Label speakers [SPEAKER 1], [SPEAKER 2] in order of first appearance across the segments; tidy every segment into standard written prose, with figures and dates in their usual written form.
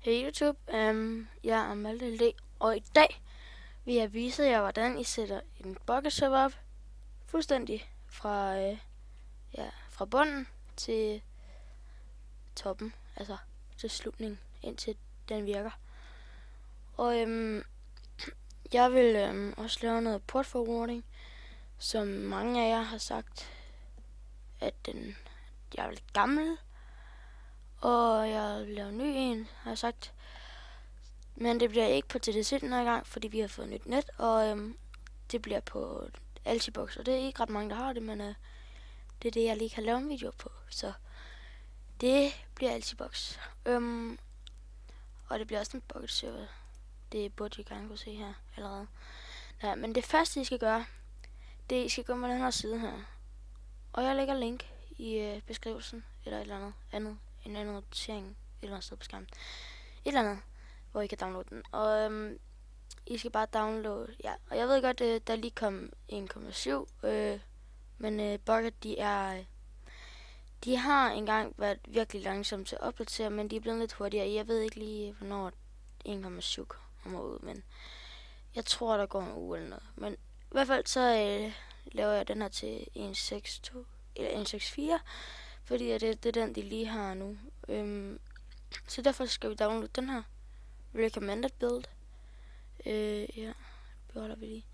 [SPEAKER 1] Hey YouTube, jeg er Malte LD, og i dag vil jeg vise jer, hvordan I sætter en bucket server op, fuldstændig fra bunden til toppen, altså til slutningen, indtil den virker. Og jeg vil også lave noget port forwarding, som mange af jer har sagt, at jeg er lidt gammel, og jeg vil lave en ny en, har jeg sagt. Men det bliver ikke på TDC den her gang, fordi vi har fået nyt net, og det bliver på Altibox, og det er ikke ret mange, der har det, men det er det, jeg lige kan lave en video på. Så det bliver Altibox. Og det bliver også en bucket server. Det burde I gerne kunne se her allerede. Ja, men det første, I skal gøre, det er, I skal gå med den her side her. Og jeg lægger link i beskrivelsen, eller et eller andet, en annotering et eller andet sted på skærmen. Et eller andet, hvor I kan downloade den. Og I skal bare downloade, ja. Og jeg ved godt, der lige kom 1,7, men Bucket, de har engang været virkelig langsomme til at opdatere, men de er blevet lidt hurtigere. Jeg ved ikke lige, hvornår 1,7 kommer ud, men jeg tror, der går en uge eller noget. Men i hvert fald så laver jeg den her til 1.6.2 eller 1.6.4, fordi det er den, de lige har nu. Så derfor skal vi downloade den her. Recommended build. Ja, beholder vi lige.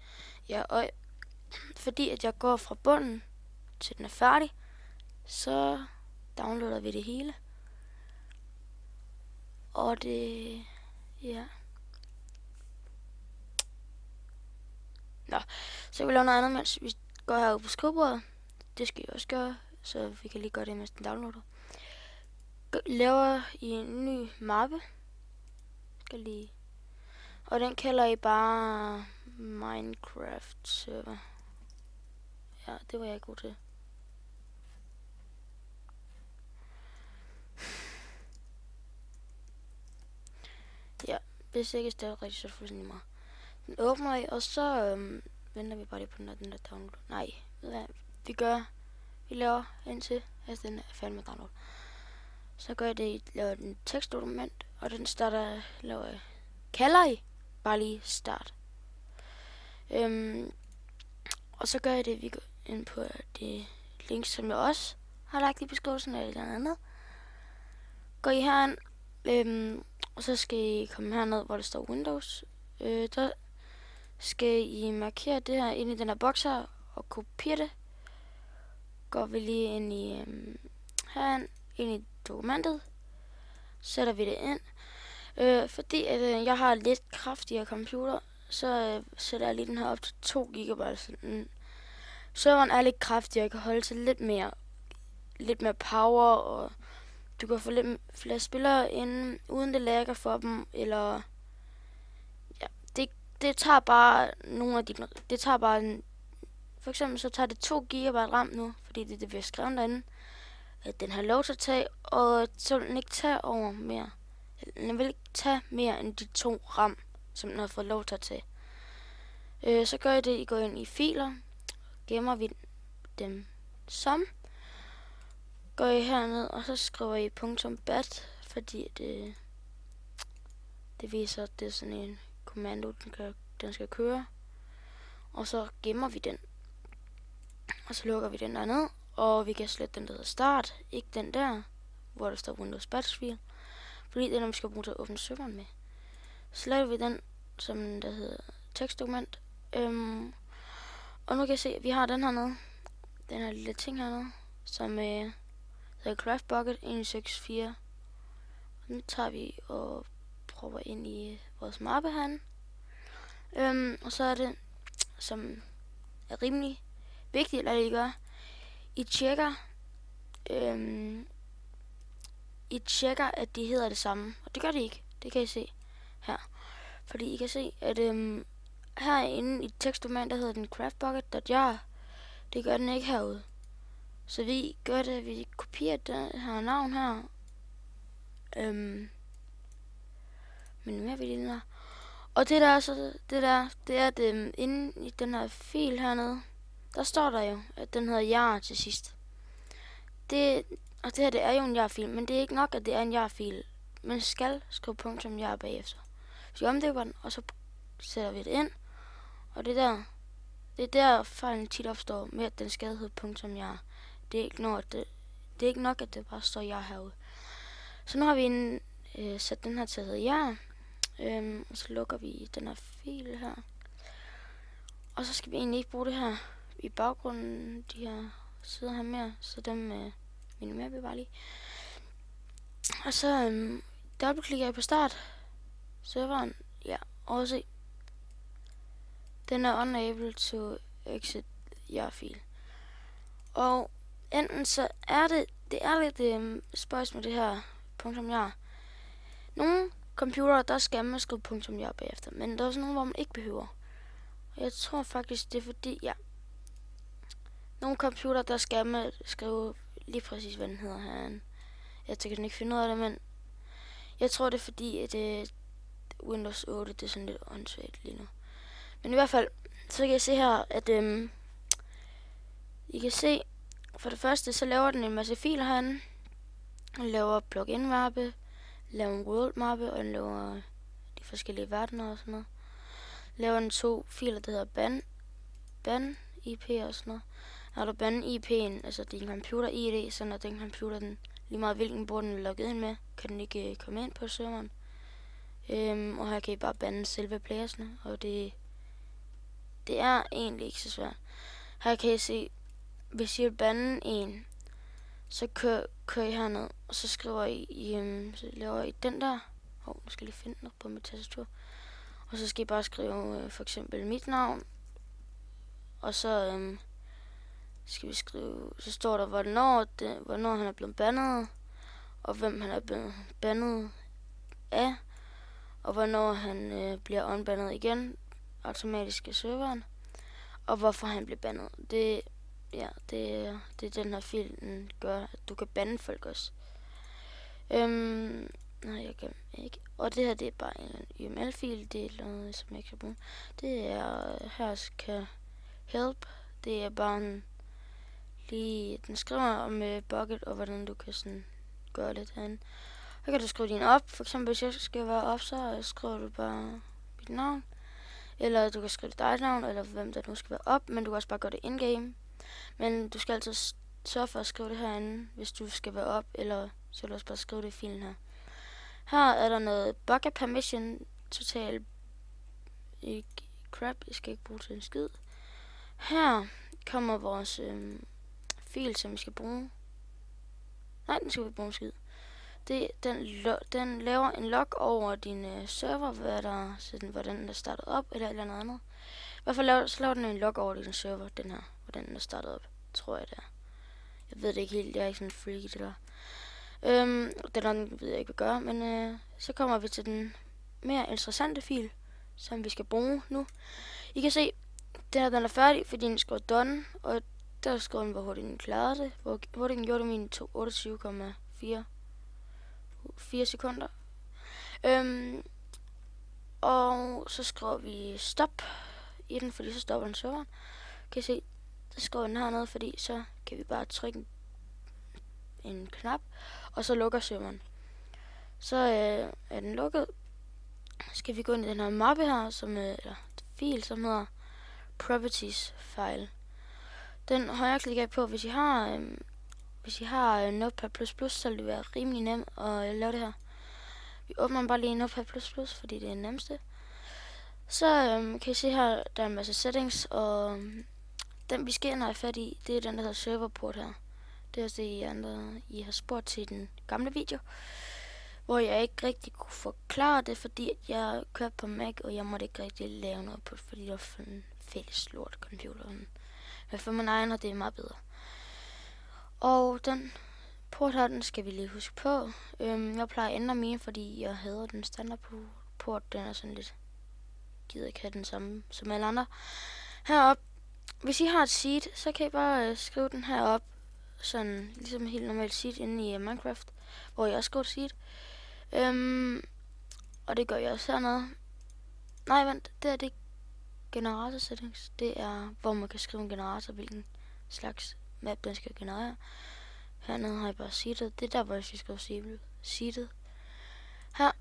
[SPEAKER 1] Ja, og fordi at jeg går fra bunden til den er færdig, så downloader vi det hele. Og det, ja. Nå, så kan vi lave noget andet, mens vi går herude på skrivebordet. Det skal I også gøre, så vi kan lige gøre det, mens den downloader. Laver I en ny mappe. Skal lige. Og den kalder I bare Minecraft server. Ja, det var jeg god til. Ja, hvis ikke stadig rigtigt, så er det fuldstændig meget. Den åbner I, og så venter vi bare lige på den der download. Nej, ved hvad vi laver indtil, altså den er færdig med download. Så gør I det, I laver et tekstdokument, og den starter, kalder I bare lige start. Og så gør I det, vi går ind på det link, som jeg også har lagt i beskrivelsen eller et eller andet. Går I herind, og så skal I komme herned, hvor der står Windows. Der skal I markere det her ind i den her boks her, og kopiere det. Går vi lige ind i herind, ind i dokumentet. Sætter vi det ind. Fordi at jeg har lidt kraftigere computer, så sætter jeg lige den her op til 2 GB. Serveren er lidt kraftigere, jeg kan holde til lidt mere power, og du kan få lidt flere spillere ind, uden det lagger for dem, eller ja, det tager bare nogle af det tager bare for eksempel så tager det 2 GB RAM nu, fordi det er det, vi har skrevet derinde, at den har lov til at tage, og så vil den ikke tage over mere. Den vil ikke tage mere end de 2 RAM, som den har fået lov til at tage. Så gør I det, I går ind i filer, gemmer vi dem som. Går I herned, og så skriver I .bat, fordi det viser, at det er sådan en kommando, den skal køre. Og så gemmer vi den. Og så lukker vi den der ned, og vi kan slette den, der hedder start, ikke den der, hvor der står Windows Batch-fil, fordi det er, når vi skal bruge til at åbne serveren med. Så laver vi den, som der hedder tekstdokument. Og nu kan jeg se, at vi har den hernede, den her lille ting hernede, som hedder Craft Bucket 1.6.4. Den tager vi og prøver ind i vores mappe herinde. Og så er det, som er rimelig vigtigt, at I gør, I tjekker, at de hedder det samme. Og det gør de ikke. Det kan I se her. Fordi I kan se, at herinde i tekstdokumentet hedder den craftbucket.jar. Det gør den ikke herude. Så vi gør det, at vi kopierer det her navn her. Men mere vi lige der. Og det er det inde i den her fil hernede. Der står der jo, at den hedder jar til sidst. Og det her, det er jo en jar-fil, men det er ikke nok, at det er en jar-fil. men skal skrive punktum jeg bagefter. Så vi omdøber den, og så sætter vi det ind, og det er der fejlen tit opstår med, at den skal hedde punktum jeg. Det er ikke nok, at det bare står jeg herude. Så nu har vi sat den her til at hedde jeg, og så lukker vi den her fil her. Og så skal vi egentlig ikke bruge det her i baggrunden, de her sider her mere, så dem minimerer vi bare lige. Og så dobbeltklikker jeg på start serveren, ja, og se. Den er unable to exit your fil. Og enten så er det er lidt spøjs med det her punktum jeg. Nogle computere, der skal man skrive punktum jeg bagefter, men der er også nogle, hvor man ikke behøver. Og jeg tror faktisk, det er fordi, ja, nogle computere, der skal man skrive lige præcis, hvad den hedder her. Jeg kan ikke finde ud af det, men jeg tror, det er fordi, at Windows 8, det er sådan lidt åndssvagt lige nu. Men i hvert fald, så kan jeg se her, at I kan se, for det første, så laver den en masse filer herinde. Den laver plugin-mappe, laver en world-mappe, og den laver de forskellige verdener og sådan noget. Laver den 2 filer, der hedder ban IP og sådan noget. Når du ban IP'en, altså din computer ID, så når den computer, den lige meget hvilken bord den er logget ind med, kan den ikke komme ind på serveren. Og her kan I bare bande selve playersne, og det er egentlig ikke så svært. Her kan I se, hvis I vil bande en, så kører I herned, og så skriver så laver I den der. Nu skal jeg lige finde den på mit tastatur. Og så skal I bare skrive for eksempel mit navn, og så skal vi skrive, så står der hvornår han er blevet bandet, og hvem han er blevet bandet af, og hvornår han bliver unbandet igen automatisk af serveren, og hvorfor han bliver bandet. Det er den her fil, den gør, at du kan bande folk også. Nej, jeg kan ikke. Og det her, det er bare en YML-fil, det er noget, som jeg ikke kan bruge. Det er, her skal help, det er bare den skriver om bucket, og hvordan du kan sådan gøre lidt herinde. Her kan du skrive din op, for eksempel hvis jeg skal være op, så skriver du bare mit navn. Eller du kan skrive dit eget navn, eller hvem der nu skal være op, men du kan også bare gøre det in-game. Men du skal altid sørge for at skrive det herinde, hvis du skal være op, eller så vil du også bare skrive det i filen her. Her er der noget bucket permission, total crap, jeg skal ikke bruge til en skid. Her kommer vores fil, som vi skal bruge. Nej, den skal vi bruge en skid. Den laver en log over din server, hvordan den er startet op, eller et eller andet. I hvert fald så laver den en log over din server, den her, hvordan den er startet op, tror jeg det er. Jeg ved det ikke helt, jeg er ikke sådan en freak i det der. Den ved jeg ikke, hvad gør, men så kommer vi til den mere interessante fil, som vi skal bruge nu. I kan se, den er færdig, fordi den skriver done, og der skriver den, hvor hurtigt den klarede det. Hvor hurtigt den gjorde det min 28,4 sekunder. Og så skriver vi stop i den, fordi så stopper den serveren. Kan I se, der skriver den hernede, fordi så kan vi bare trykke en knap, og så lukker serveren. Så er den lukket. Skal vi gå ind i den her mappe her, eller fil, som hedder properties file. Den højreklikker jeg på, hvis I har Notepad++, så vil det være rimelig nemt at lave det her. Vi åbner bare lige Notepad++, fordi det er nemmeste. Så kan I se her, der er en masse settings, og den vi skal have fat i, det er den, der hedder serverport her. Det er også det, I har spurgt til den gamle video, hvor jeg ikke rigtig kunne forklare det, fordi jeg kørte på Mac, og jeg måtte ikke rigtig lave noget på det, fordi det var for en fælles lort computer. Men for min egen, og det er meget bedre. Og den port her, den skal vi lige huske på. Jeg plejer at ændre mine, fordi jeg hader den standardport. Den er sådan lidt, gider ikke have den samme som alle andre. Heroppe, hvis I har et seed, så kan I bare skrive den her op, sådan ligesom helt normalt seed inde i Minecraft, hvor jeg også skriver seed. Og det gør jeg også hernede. Nej, vent, det er det generator settings. Det er, hvor man kan skrive en generator, hvilken slags map den skal generere. Hernede har jeg bare seedet. Det er der, hvor jeg skal skrive seedet. Her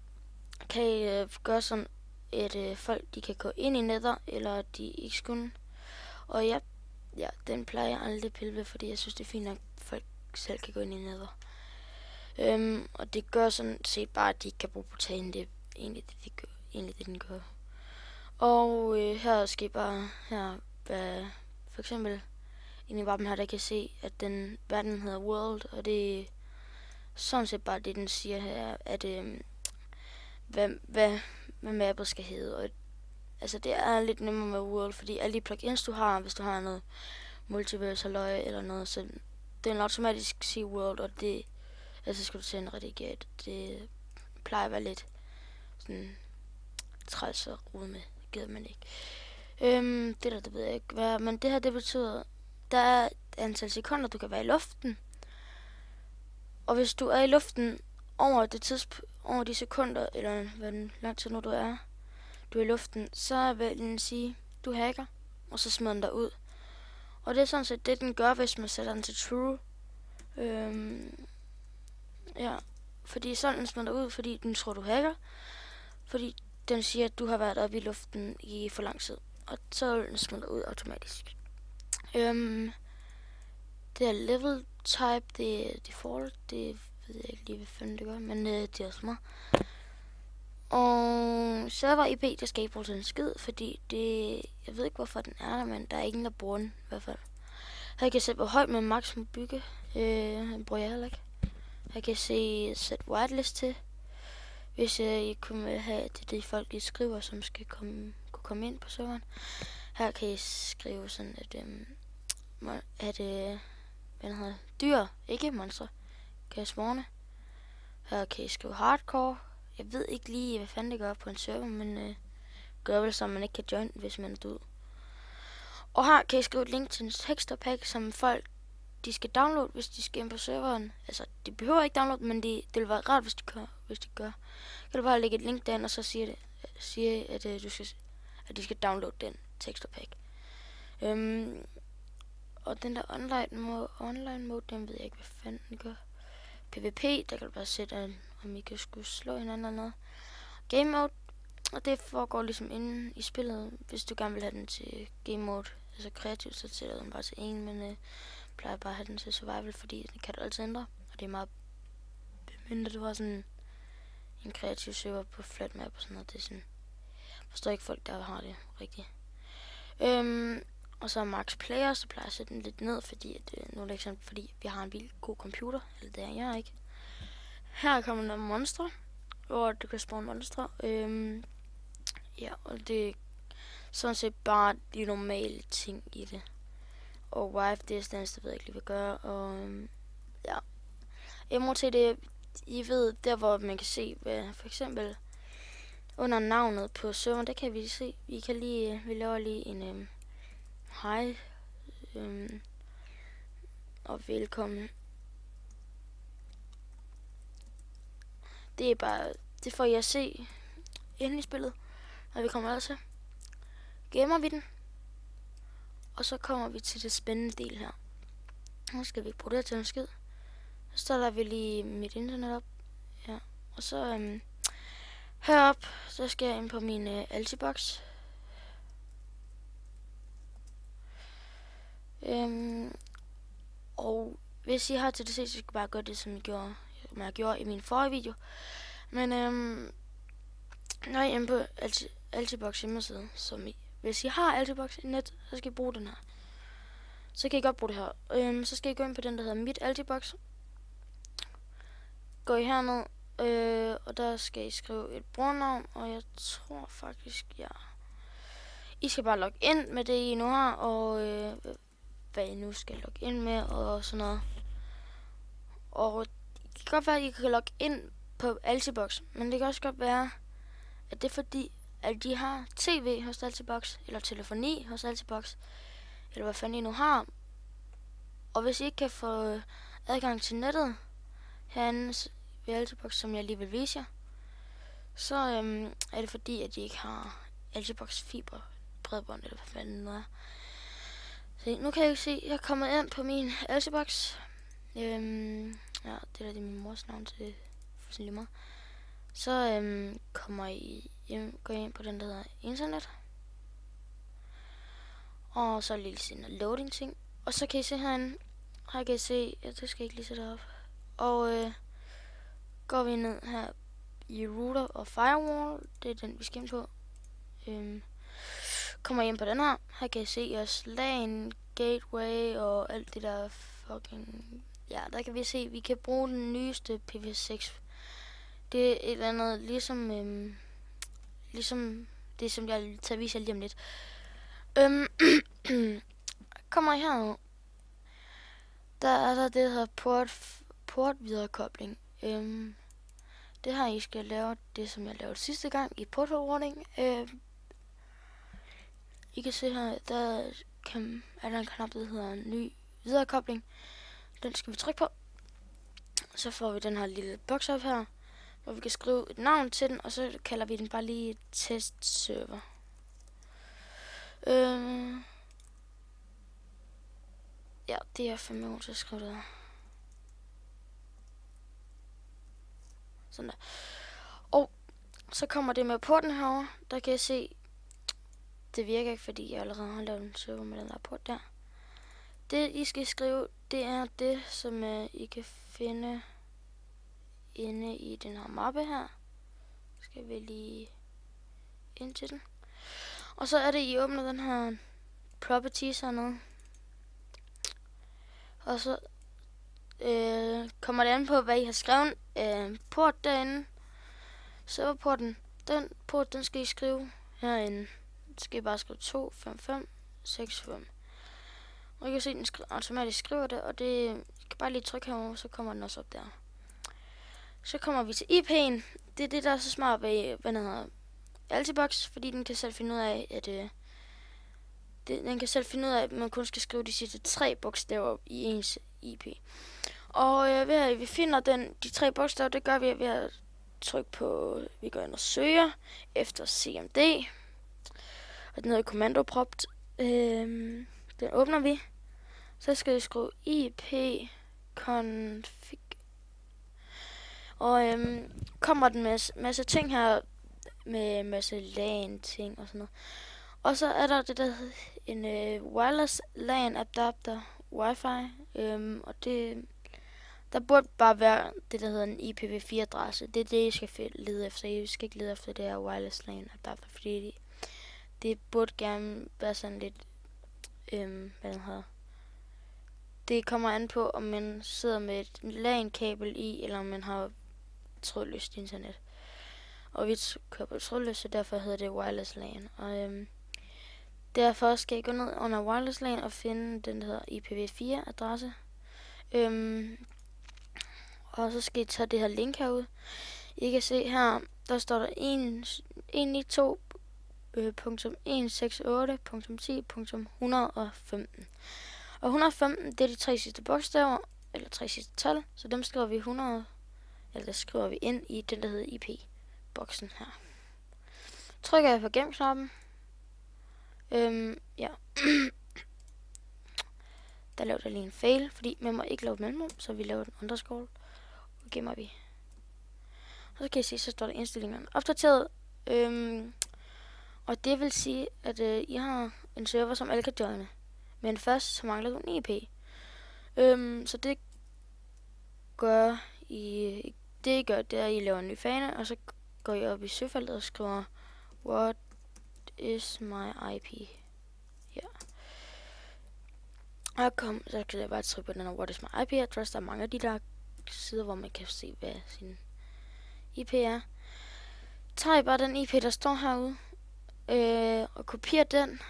[SPEAKER 1] kan I gøre sådan, at folk de kan gå ind i Nether, eller de ikke skulle. Og ja, den plejer jeg aldrig at pille ved, fordi jeg synes, det er fint, at folk selv kan gå ind i Nether. Og det gør sådan set bare, at de ikke kan bruge portalen. Det er egentlig det, den gør. Og her skal I bare for eksempel inde i mappen her, der kan se, at den verden hedder World, og det er sådan set bare det, den siger her, at hvad mappet skal hedde. Og, altså det er lidt nemmere med World, fordi alle de plugins du har, hvis du har noget multiverse halløj eller noget, så den automatisk sige World, og det altså skal du til en redigere. Det plejer at være lidt sådan træls og rode med. Det gider man ikke. Det ved jeg ikke hvad, men det her det betyder, der er et antal sekunder, du kan være i luften. Og hvis du er i luften over de sekunder, eller hvad lang tid nu du er i luften, så vil den sige, du hacker, og så smider den dig ud. Og det er sådan set det, den gør, hvis man sætter den til true. Ja, fordi sådan den smider dig ud, fordi den tror, du hacker. Fordi den siger, at du har været oppe i luften i for lang tid. Og så vil den smide dig ud automatisk. Det er level type, det er default, det ved jeg ikke lige, hvad fanden det gør, men det er også meget. Og server IP, det skal ikke bruge til en skid, fordi det, jeg ved ikke hvorfor den er der, men der er ingen, der bruger den i hvert fald. Her kan jeg se, hvor højt man max må bygge, den bruger jeg heller ikke. Her kan jeg se, sæt whitelist til, hvis I kunne have, at det er de folk, de skriver, som skal kunne komme ind på serveren. Her kan I skrive sådan, at dyr, ikke monstre, kan spawne. Her kan I skrive hardcore. Jeg ved ikke lige, hvad fanden det gør på en server, men gør vel, så man ikke kan join, hvis man er død. Og her kan I skrive et link til en texture-pack, som folk de skal downloade, hvis de skal ind på serveren. Altså, de behøver ikke downloade, men det vil være rart, hvis de gør. Kan du bare lægge et link derind, og så sige at de skal downloade den texture-pack. Og den der online mode, den ved jeg ikke, hvad fanden den gør. PvP, der kan du bare sætte, om I kan skulle slå hinanden eller noget. Game mode, og det foregår ligesom inde i spillet. Hvis du gerne vil have den til game mode, altså kreativt, så sætter den bare til 1, men plejer bare at have den til survival, fordi det kan du altid ændre. Og det er meget mindre, du har sådan en kreativ server på flat map og sådan noget. Det er sådan, forstår ikke folk, der har det rigtigt. Og så max player, så plejer jeg at sætte den lidt ned, fordi nu er det eksempel, fordi vi har en vildt god computer, eller det er jeg ikke. Her kommer der monstre, hvor du kan spawne monstre. Ja, og det er sådan set bare de normale ting i det. Og wife distance, det ved jeg ikke lige, hvad gør. Og ja, MOT, det I ved, der hvor man kan se, hvad for eksempel under navnet på serveren, der kan vi se, vi laver lige en hej og velkommen. Det er bare, det får I at se inde i spillet, når vi kommer til. Gemmer vi den, og så kommer vi til det spændende del her. Nu skal vi bruge det til en skid. Så starter vi lige mit internet op. Ja, og så herop, så skal jeg ind på min Altibox. Og hvis I har til det så skal I bare gøre det, som jeg gjorde i min forrige video. Men når I er inde på Altibox hjemmeside, hvis I har Altibox i net, så skal I bruge den her. Så kan I godt bruge det her. Så skal I gå ind på den, der hedder Mit Altibox. Gå I herned, og der skal I skrive et brugernavn, og jeg tror faktisk, ja. I skal bare logge ind med det, I nu har, og hvad I nu skal logge ind med, og sådan noget. Og det kan godt være, at I kan logge ind på Altibox, men det kan også godt være, at det er fordi, at de har tv hos Altibox, eller telefoni hos Altibox, eller hvad fanden I nu har. Og hvis I ikke kan få adgang til nettet herinde ved Altibox, som jeg lige vil vise jer, så er det fordi, at de ikke har Altibox fiber bredbånd, eller hvad fanden det er. Så nu kan jeg se, at jeg er kommet ind på min Altibox. Ja, det er min mors navn, så det er fuldstændig meget. Så går I ind på den, der hedder internet. Og så lige sådan en loading ting. Og så kan I se herinde. Her kan I se, ja, det skal jeg ikke lige sætte op. Og går vi ned her i router og firewall. Det er den, vi skal ind på. Kommer ind på den her. Her kan I se jeres LAN, gateway og alt det der fucking... Ja, der kan vi se, at vi kan bruge den nyeste PV6. Det er et eller andet, ligesom det, som jeg tager vise jer lige om lidt. Kommer I herud. Der er der det, der hedder port viderekobling. Det her, I skal lave det, som jeg lavede sidste gang i port forwarding. I kan se her, der er der en knap, der hedder ny viderekobling. Den skal vi trykke på. Så får vi den her lille boks op her, hvor vi kan skrive et navn til den, og så kalder vi den bare lige testserver. Ja, det er fandme god til at skrive det her. Sådan der. Og så kommer det med porten herovre. Der kan jeg se, det virker ikke, fordi jeg allerede har lavet en server med den der port der. Det I skal skrive, det er det, som I kan finde inde i den her mappe her. Skal vi lige ind til den. Og så er det, I åbner den her properties hernede. Og så kommer det an på, hvad I har skrevet. Port derinde. Serverporten. Den port, den skal I skrive herinde. Den skal I bare skrive 25565. Og I kan se, den automatisk skriver det, og det I kan bare lige trykke herover, så kommer den også op der. Så kommer vi til IP'en. Det er det, der er så smart ved, hvad den hedder, Altibox, fordi den kan selv finde ud af, at at man kun skal skrive de sidste 3 bogstaver i ens IP. Og ved at vi finder de 3 bogstaver, det gør vi ved at trykke på, vi går ind og søger efter CMD. Og den hedder kommandopropt. Den åbner vi. Så skal vi skrive ipconfig. Og kommer den med masse ting her, med masse LAN ting og sådan noget. Og så er der det, der hedder en wireless LAN adapter Wi-Fi. Og det, der burde bare være det, der hedder en IPv4-adresse. Det er det, I skal lede efter. I skal ikke lede efter det her wireless LAN adapter, fordi det burde gerne være sådan lidt, hvad den hedder. Det kommer an på, om man sidder med et LAN-kabel i, eller om man har trådløst internet. Og vi kører på trådløst, så derfor hedder det wireless LAN. Og derfor skal I gå ned under wireless LAN og finde den, der hedder IPv4-adresse. Og så skal I tage det her link herud. I kan se her, der står der 192.168.10.115. Og 115, det er de 3 sidste bogstaver, eller 3 sidste tal, så dem skriver vi 100, eller der skriver vi ind i den, der hedder IP-boksen her. Trykker jeg på gem-knappen. Ja. Der laver jeg lige en fail, fordi man må ikke lave mellemrum, så vi laver den underscore, og gemmer vi. Og så kan I se, så står der indstillingerne opdateret. Og det vil sige, at I har en server, som alle kan joine. Men først, så mangler du en IP. Så det gør I, det er, at I laver en ny fane, og så går I op i søgefeltet og skriver, what is my IP? Ja. Og så kan jeg bare trykke på den her, what is my IP address. Der er mange af de der sider, hvor man kan se, hvad sin IP er. Tager I bare den IP, der står herude, og kopierer den.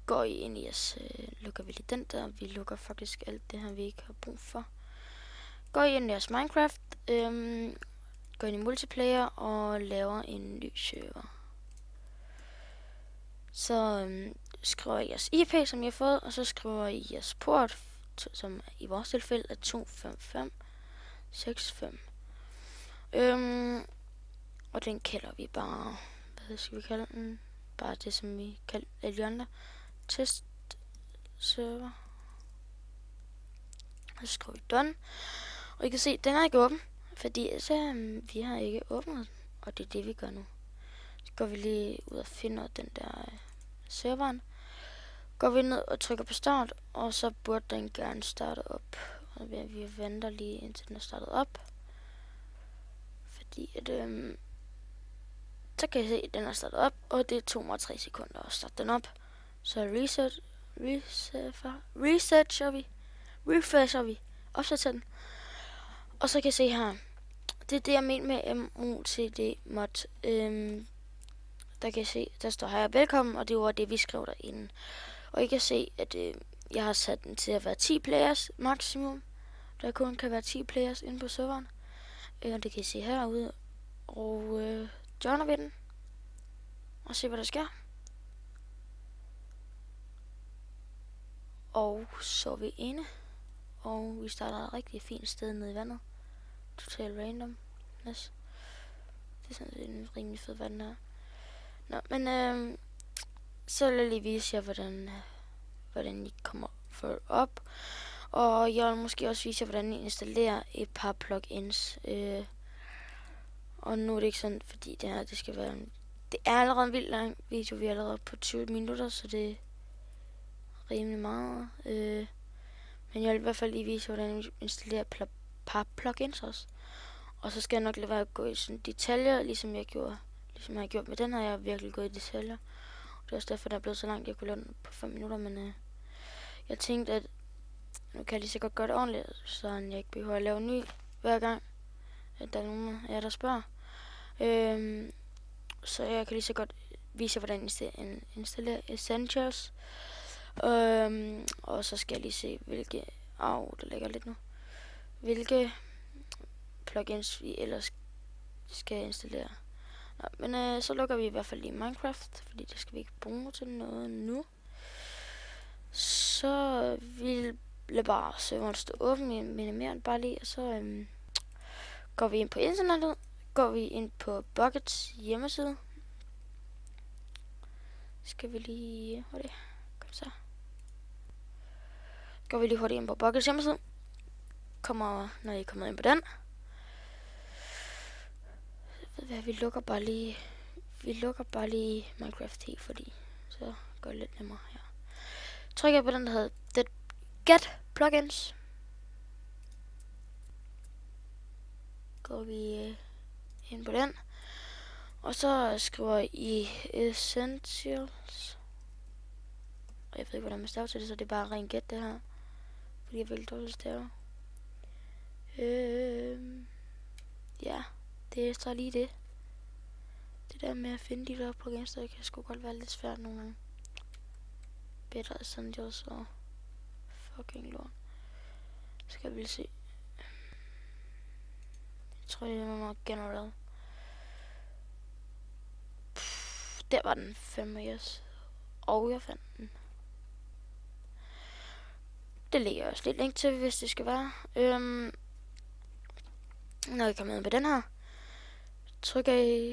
[SPEAKER 1] Går I ind i jeres, lukker vi lige den der, vi lukker faktisk alt det her, vi ikke har brug for. Går I ind i jeres Minecraft, går ind i multiplayer og laver en ny server. Så skriver I jeres IP, som I har fået, og så skriver I jeres port, som i vores tilfælde er 25565. Og den kalder vi bare, hvad skal vi kalde den? Bare det, som vi kalder alle de andre. Test server. Og så skriver vi done. Og I kan se, den er ikke åben. Fordi så vi har ikke åbnet, og det er det, vi gør nu. Så går vi lige ud og finder den der serveren. Går vi ned og trykker på start, og så burde den gerne starte op. Og vi venter lige indtil den er startet op. Fordi at, så kan jeg se, at den er startet op, og det tog mig 3 sekunder at starte den op. Så refresher vi, opsætter den. Og så kan jeg se her, det er det, jeg mener med MOTD mod. Der kan jeg se, der står her velkommen, og det var det, vi skrev derinde. Og I kan se, at jeg har sat den til at være 10 players maksimum. Der kun kan være 10 players inde på serveren. Og det kan I se herude. Og joiner vi den. Og se, hvad der sker. Og så er vi inde. Og vi starter et rigtig fint sted nede i vandet. Total random. Det er sådan en rimelig fed vand her. Nå, men så vil jeg lige vise jer, hvordan I kommer for op. Og jeg vil måske også vise jer, hvordan I installerer et par plugins. Og nu er det ikke sådan, fordi det skal være det er allerede en vild lang video. Vi er allerede på 20 minutter, så det er rimelig meget. Men jeg vil i hvert fald lige vise jer, hvordan I installerer et par plugins også. Og så skal jeg nok lade være at gå i sådan detaljer, ligesom jeg har gjort med den her. Jeg har virkelig gået i detaljer. Det er også derfor, der er blevet så langt, jeg kunne lave den på 5 minutter. Men jeg tænkte, at nu kan jeg lige så godt gøre det ordentligt, så jeg ikke behøver at lave en ny hver gang, at der er nogen af jer, der spørger. Så jeg kan lige så godt vise jer, hvordan jeg installerer Essentials. Og så skal jeg lige se, hvilke der ligger lidt nu. Hvilke plugins vi ellers skal installere. Nå, men så lukker vi i hvert fald lige Minecraft, fordi det skal vi ikke bruge til noget nu. Så vi lader bare serveren stå åben, vi minimerer den bare lige, og så går vi ind på internettet, går vi ind på Buckets hjemmeside. Skal vi lige hurtigt, kom så. Går vi lige hurtigt ind på Buckets hjemmeside. Når I er kommet ind på den. Vi lukker bare lige Minecraft helt, fordi så går det lidt nemmere her. Trykker jeg på den, der hedder Get Plugins. Går vi ind på den. Og så skriver I Essentials. Og jeg ved ikke, hvordan man staver til det, så det er bare ren get det her. Fordi jeg vil dårligt stave. Ja, det er så lige det. Det der med at finde de der plugins, der kan sgu godt være lidt svært nogle gange. Better Essentials og fucking lort. Skal vi lige se. Jeg tror, det er noget general. Der var den 5 yes. Og jeg fandt den. Det ligger også lidt link til, hvis det skal være. Når I kommer med på den her,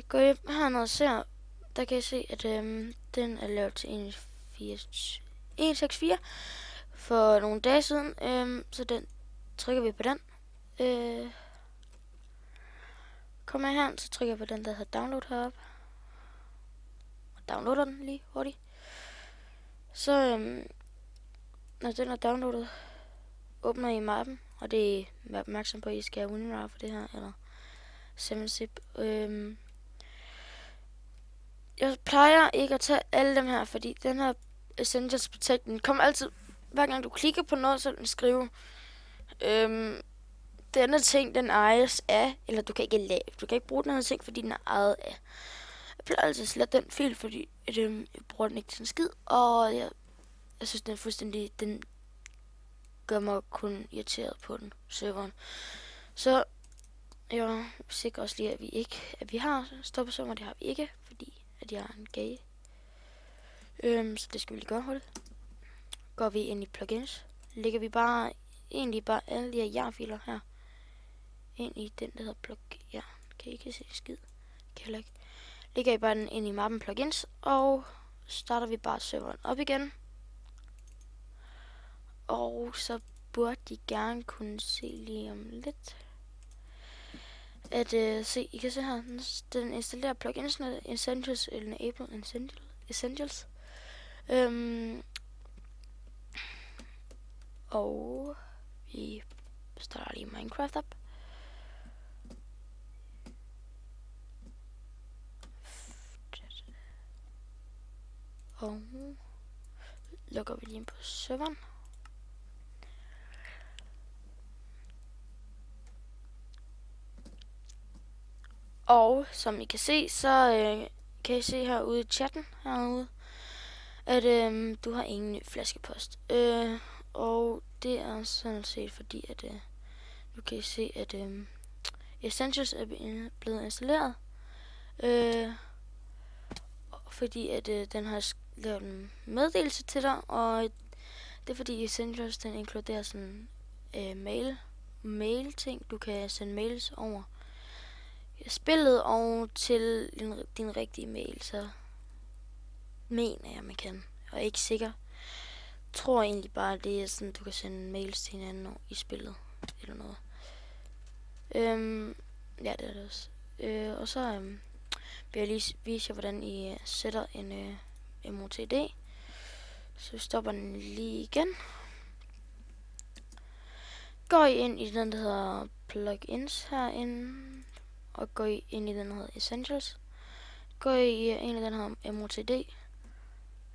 [SPEAKER 1] går I hernede og ser, der kan I se, at den er lavet til 1.6.4 for nogle dage siden. Så den trykker vi på den. Kommer jeg her, så trykker jeg på den, der hedder download heroppe. Og downloader den lige hurtigt. Så når den er downloadet, åbner I mappen, og det er vær opmærksom på, at I skal have WinRAR for det her, eller 7-zip. Jeg plejer ikke at tage alle dem her, fordi den her Essentials Protect, den kommer altid, hver gang du klikker på noget, så den skriver, denne ting, den ejes af, eller du kan ikke bruge den her ting, fordi den er ejet af. Jeg plejer altid at slette den fil, fordi jeg bruger den ikke til en skid, og jeg synes, den er fuldstændig, den gør mig kun irriteret på den serveren. Så jeg sikrer også lige, at vi har stoppet serveren, det har vi ikke, fordi at jeg er en gay. Så det skal vi lige gøre hurtigt. Går vi ind i plugins, lægger vi egentlig bare alle de her jar-filer her ind i den, der hedder plug. Ja, kan I ikke se skid? Kan heller ikke. Lægger I bare den ind i mappen plugins, og starter vi bare serveren op igen. Og så burde de gerne kunne se lige om lidt. at se, I kan se her, den installerer plugins, Essentials eller Enable Essentials. Og vi starter lige Minecraft op. Og lukker vi lige ind på serveren. Og som I kan se, så kan I se herude i chatten herude, at du har ingen ny flaskepost. Og det er sådan set fordi, at du kan se, at Essentials er blevet installeret. Fordi at den har lavet en meddelelse til dig, og det er fordi Essentials den inkluderer sådan mail ting. Du kan sende mails over spillet og til din rigtige mail, så mener jeg, man kan. Og er ikke sikker. Tror egentlig bare, at det er sådan, du kan sende mails til hinanden i spillet eller noget. Ja, det er det også. Og så vil jeg lige vise jer, hvordan I sætter en MOTD. Så vi stopper den lige igen. Går I ind i den, der hedder plugins herinde, og går I ind i den, der hedder Essentials. Går I ind i den her MOTD.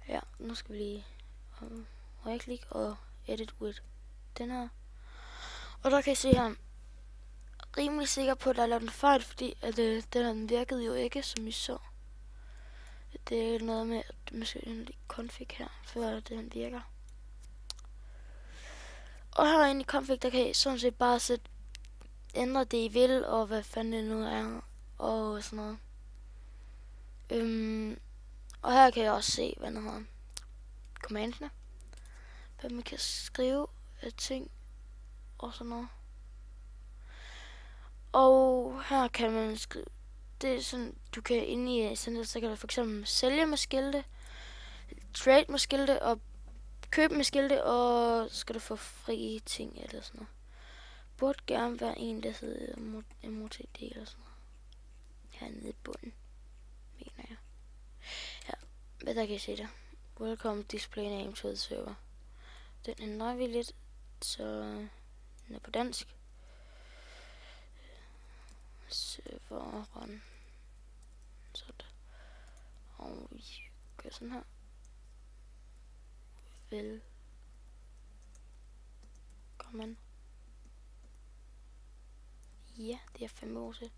[SPEAKER 1] Ja, nu skal vi lige right-click og edit with den her. Og der kan I se her, rimelig sikker på, at der er lavet en fejl, fordi at den virkede jo ikke, som I så. Det er noget med, at man skal ind i config her, før den virker. Og herinde i config, der kan I sådan set bare ændre det I vil, og hvad fanden det nu er, og sådan noget. Og her kan jeg også se, hvad der hedder commandene. Hvad man kan skrive af ting, og sådan noget. Og her kan man skrive, det er sådan, du kan inde i Essentials, så kan du for eksempel sælge med skilte, trade med skilte, og købe med skilte, og skal du få frie ting eller sådan noget. Burde gerne være en, der hedder MOTD eller sådan noget. Hernede i bunden, mener jeg. Ja, hvad der kan I se der. Welcome display name to the server. Den ændrer vi lidt, så den er på dansk. Serveren. Sådan. Og vi gør sådan her. Velkommen. Ja, det er 5 år til.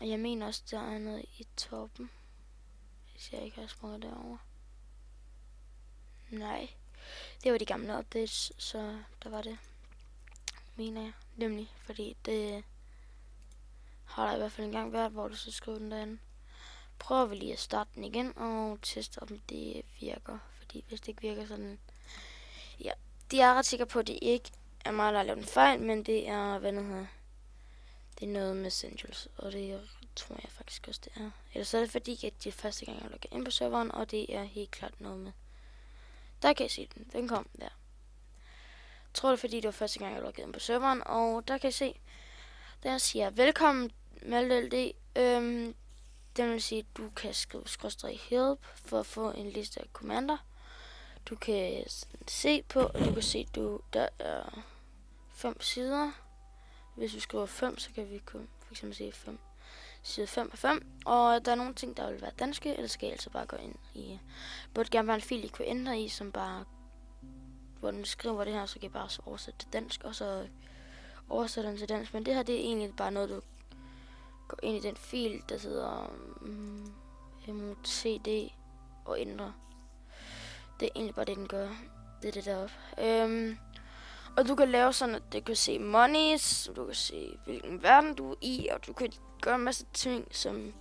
[SPEAKER 1] Jeg mener også, der er noget i toppen. Hvis jeg ikke har smået derovre. Nej. Det var de gamle updates, så der var det. Mener jeg. Nemlig, fordi det har der i hvert fald engang været, hvor du så skriver den derinde. Prøver vi lige at starte den igen og teste, om det virker. Fordi hvis det ikke virker sådan... Ja, de er ret sikre på, at det ikke er mig, der har lavet en fejl, men det er, hvad det hedder... Det er noget med Essentials, og det tror jeg faktisk også, det er. Ellers er det fordi, at det er første gang, jeg logger ind på serveren, og det er helt klart noget med. Der kan I se den. Den kom der. Jeg tror det er fordi, det var første gang, jeg loggede ind på serveren, og der kan I se, der siger velkommen med LD. Det vil sige, at du kan skrive /help for at få en liste af kommander. Du kan se på, og du kan se, der er 5 sider. Hvis vi skriver 5, så kan vi for eksempel se 5. Side 5 af 5. Og der er nogle ting, der vil være danske, eller skal I altså bare gå ind i... Burde gerne være en fil, I kunne ændre i, som bare... Hvor den skriver det her, så kan I bare oversætte til dansk, og så oversætte den til dansk. Men det her, det er egentlig bare noget, du går ind i den fil, der hedder MOTD og ændre. Det er egentlig bare det, den gør. Det er det deroppe. Og du kan lave sådan, at du kan se monies, du kan se, hvilken verden du er i, og du kan gøre en masse ting, som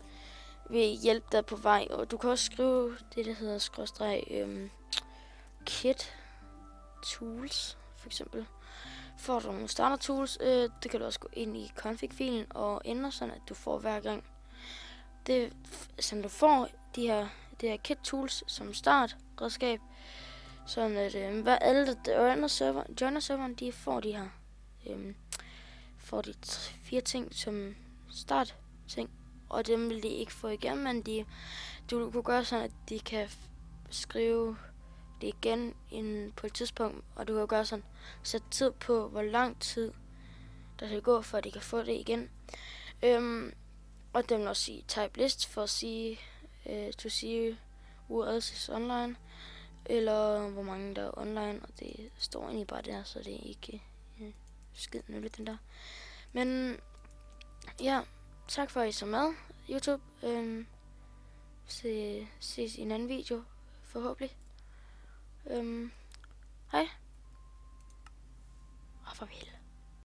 [SPEAKER 1] vil hjælpe dig på vej. Og du kan også skrive det, der hedder kit tools, for eksempel. Får du nogle starter tools, det kan du også gå ind i config-filen og ændre sådan, at du får hver gang. Det, som du får det her kit tools som start redskab, Sådan at alle, der joiner serveren, de får de her. Får de 4 ting som start ting. Og dem vil de ikke få igen, men du kunne gøre sådan, at de kan skrive det igen på et tidspunkt. Og du kan gøre sådan, sætte tid på, hvor lang tid der skal gå, for at de kan få det igen. Og dem vil også sige type list for at sige, to sige uret is online, eller hvor mange der er online, og det står egentlig bare der, så det er ikke skid nyttigt den der. Men ja, tak for at I så med, YouTube. Ses i en anden video, forhåbentlig. Hej. Og farvel.